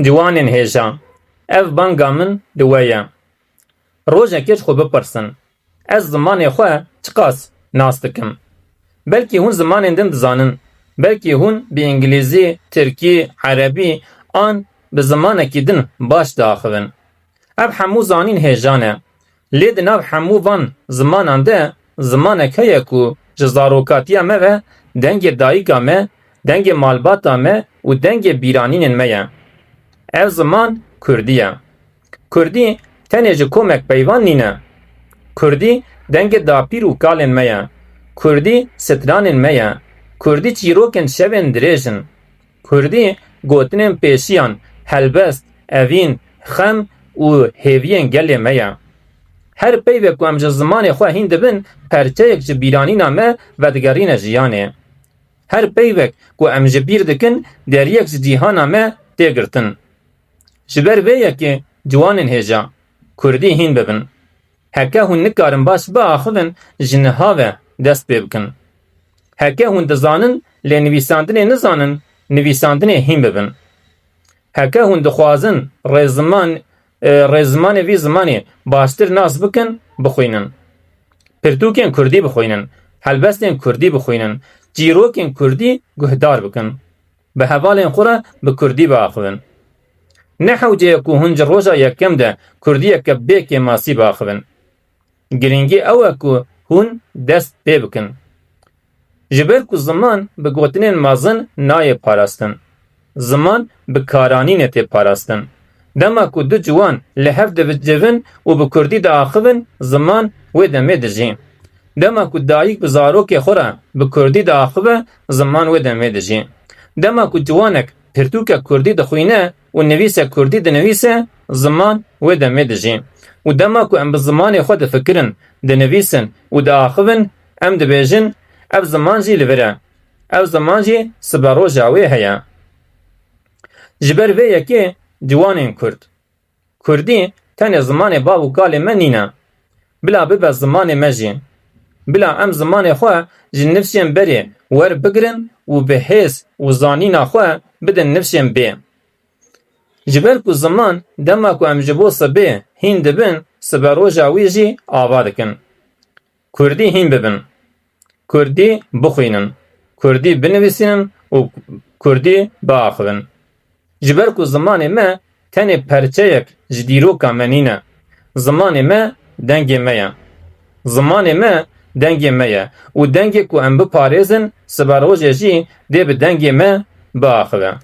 Ciwanên hêja, ev banga min di we ye. Rojekê ji xwe bipirsin, ez zimanê xwe çi qas nas dikim? Belkî hûn zimanên din dizanin, belkî hûn bi îngilîzî, tirkî, erebî an bi zimanekî din baş diaxivin. Ev hemû zanîn hêja ne. Lê di nav hemû van zimanan de zimanek heye ku ji zarokatiya me ve dengê dayîka me, dengê malbata me û dengê bîranînên me ye. Ev ziman Kurdî ye. Kurdî tenê ji komek peyvan nîne. Kurdî dengê dapîr û kalên me ye. Kurdî stranên me ye. Kurdî çîrokên şevên dirêj in. Kurdî gotinên pêşiyan, helbest, evîn, xem û hêviyên gelê me ye. Her peyvê ku em ji zimanê xwe hîn dibin, perçeyek ji bîranîna me vedigerîne jiyanê. Her peyvek ku em ji bîr dikin, deriyek ji cîhana me tê girtin. Ji ber vê yekê ciwanên hêja, Kurdî hîn bibin. Heke hûn nikarin baş biaxivin, ji niha ve dest pê bikin. Heke hûn dizanin lê nivîsandinê nizanin, nivîsandinê hîn bibin. Heke hûn dixwazin rêzimanê vî zimanê baştir nas bikin, bixwînin. Pirtûkên Kurdî bixwînin, helbestên Kurdî bixwînin, çîrokên Kurdî guhdar bikin. Bi hevalên xwe re bi Kurdî biaxivin. Ne hewce ku hûn ji roja yekem de Kurdiyeke bêkê masî biaxivin. Girîngî ew e ku hûn dest pê bikin. Ji ber ku ziman bi gotinên mezin nayê parastin. Ziman bi karanînê tê parastin. Dema ku du ciwan li hev dicivin û bi Kurdî diaxivin, ziman wê demê dijî. Dema ku dayîk bi zarokê xwe re bi Kurdî diaxive, ziman wê demê dijî. Dema ku ciwanek pirtûkek Kurdî dixwîne û nivîsek Kurdî dinivîse, ziman wê demê dijî. û dema ku em bi zimanê xwe difikirin, dinivîsin û diaxivin, em dibêjin ev ziman jî li vir e. Ev ziman jî sibe roja wê heye. Ji ber vê yekê ciwanên Kurd. Kurdî tenê zimanê bav û kalê me nîne. Bila bibe zimanê me jî. Bila em zimanê xwe ji nifşên berê werbigirin û bi hês û zanîna xwe bidin nifşên bê. Ji ber ku ziman dema ku em ji bo sibê hîn dibin, sibe roja wî jî ava dikin. Kurdî hîn bibin. Kurdî bixwînin. Kurdî binivîsînin û Kurdî biaxivin. Ji ber ku zimanê me tenê perçeyek ji dîroka me nîne. Zimanê me dengê me ye. Zimanê me dengê me ye û dengê ku em biparêzin, sibe rojê jî dê bi dengê me biaxive.